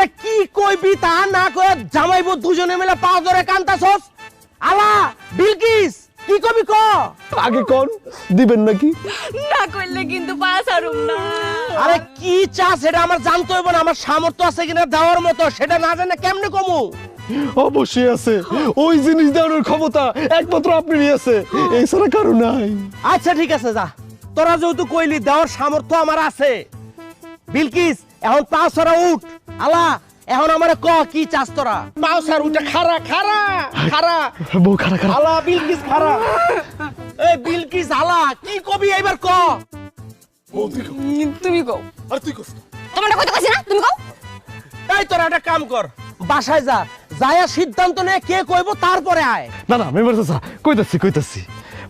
আরে কি কইবি তা না কয়ে জামাইবো দুজনে মিলে পা ধরে কান্তাছস। আলা বিলকিস কি কবি ক আগে কোন দিবেন নাকি? না করলে কিন্তু পা ছাড়ুম না। আরে কি চা সেটা আমার জানতে হইব না, আমার সামর্থ্য আছে কিনা দেওয়ার মতো, সেটা না জানে কেমনে কমু? অবশ্যই আছে, ওই জিনিস দেওয়ার ক্ষমতা একমাত্র আপনারই আছে, এছাড়া কারো নাই। আচ্ছা ঠিক আছে যা, তোরা যেহেতু কইলি দেওয়ার সামর্থ্য আমার আছে। বিলকিস এখন পাও ছাড়া উঠ। আলা এখন আমারে ক কি চাস তোরা? পাও ছাড় উঠে খারা খারা খারা। বউ খারা খারা। আলা বিলকিস খারা। এই বিলকিস আলা কি কবি এবার ক? তুমি কও। আর তুই কস। তোমারটা কইতে কইছি না, তুমি কও। তাই তোরা একটা কাম কর, বাসায় যা, যায়া সিদ্ধান্ত নে কে কইব তারপরে আয়। না না মেম্বার চাচা, কইতাছি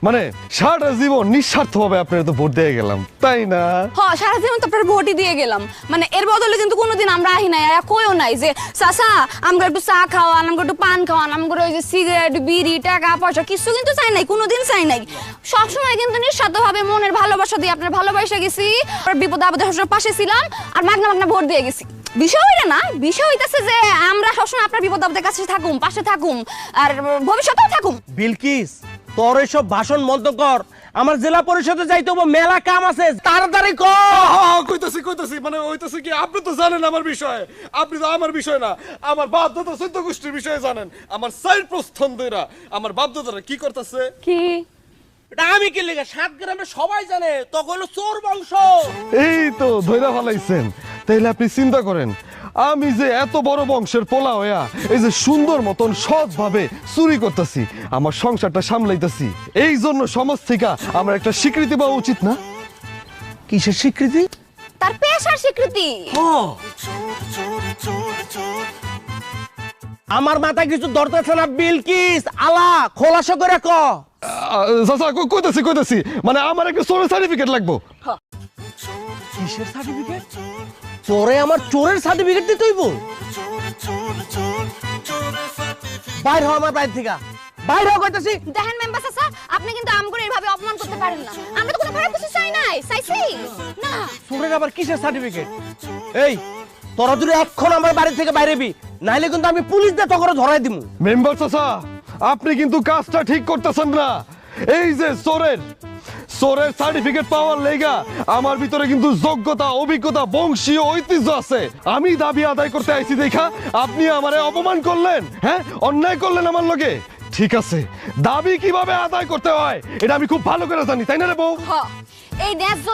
মানে সারাটা জীবন নিঃস্বার্থ ভাবে আপনার তো ভোট দিয়ে গেলাম, তাই না? হ্যাঁ, সারা জীবন তো আপনার ভোটই দিয়ে গেলাম, মানে এর বদলে কিন্তু কোনোদিন আমরা আহি নাই, আর কইও নাই যে চাচা আমরা একটু চা খাওয়ান, আমরা একটু পান খাওয়ান, আমরা ওই যে সিগারেট বিড়ি টাকা পয়সা কিছু কিন্তু চাই নাই, কোনোদিন চাই নাই। সবসময় কিন্তু নিঃস্বার্থ ভাবে মনের ভালোবাসা দিয়ে আপনার ভালোবাসা গেছি, আর বিপদ আপদে সবসময় পাশে ছিলাম, আর মাগনা মাগনা ভোট দিয়ে গেছি। বিষয় হইলে না, বিষয় হইতেছে যে আমরা সবসময় আপনার বিপদ আপদের কাছে থাকুম, পাশে থাকুম, আর ভবিষ্যতেও থাকুম। বিলকিস তোর এসব ভাষণ বন্ধ কর, আমার জেলা পরিষদে যাইতে হবে, মেলা কাম আছে, তাড়াতাড়ি কর। কইতাছি মানে হইতাছে কি, আপনি তো জানেন আমার বিষয়, আপনি তো আমার বিষয় না, আমার বাপ দাদা 14 গোষ্ঠীর বিষয়ে জানেন, আমার সাইড প্রস্থন্দরা আমার বাপ দাদারা কি করতেছে। কি এটা আমি কি লেগে 7 গ্রামে সবাই জানে, তখন হলো চোর বংশ। এই তো ধইরা ফেলাইছেন, তাইলে আপনি চিন্তা করেন আমি যে এত বড় বংশের পোলা হইয়া এই যে সুন্দর মতন সৎভাবে চুরি করতেছি, আমার সংসারটা সামলাইতেছি, এই জন্য সমাজ থেকে আমার একটা স্বীকৃতি পাওয়া উচিত না? কিসের স্বীকৃতি? তার পেশার স্বীকৃতি। আমার মাথা কিছু ধরতেছে না বিলকিস, আলা খোলাসা করে ক। চাচা কইতাছি মানে আমার একটা চোরের সার্টিফিকেট লাগবো। কিসের সার্টিফিকেট? তোরে আমার চোরের সার্টিফিকেট দিতে হইব? বাইর হ আমার বাড়ি থেকে, বাইর হ কইতাছি। দেখেন মেম্বার চাচা, আপনি কিন্তু আমগরে এইভাবে অপমান করতে পারেন না, আমরা তো কোনো খারাপ কিছু চাই নাই, চাইছি না। চোরের আবার কিসের সার্টিফিকেট? এই তোরা যদি এখন আমার বাড়ি থেকে বাইরেবি, নাইলে কিন্তু আমি পুলিশ দিয়ে তোকে ধরাই দিমু। মেম্বার চাচা, আপনি কিন্তু কাজটা ঠিক করতেছেন না। এই যে চোরের সার্টিফিকেট পাওয়ার লেগা আমার ভিতরে কিন্তু যোগ্যতা, অভিজ্ঞতা, বংশীয় ঐতিহ্য আছে। আমি দাবি আদায় করতে আইছি দেখা আপনি আমারে অপমান করলেন, হ্যাঁ অন্যায় করলেন আমার লগে। ঠিক আছে, দাবি কিভাবে আদায় করতে হয় এটা আমি খুব ভালো করে জানি, তাই না রে বউ? এই ন্যায্য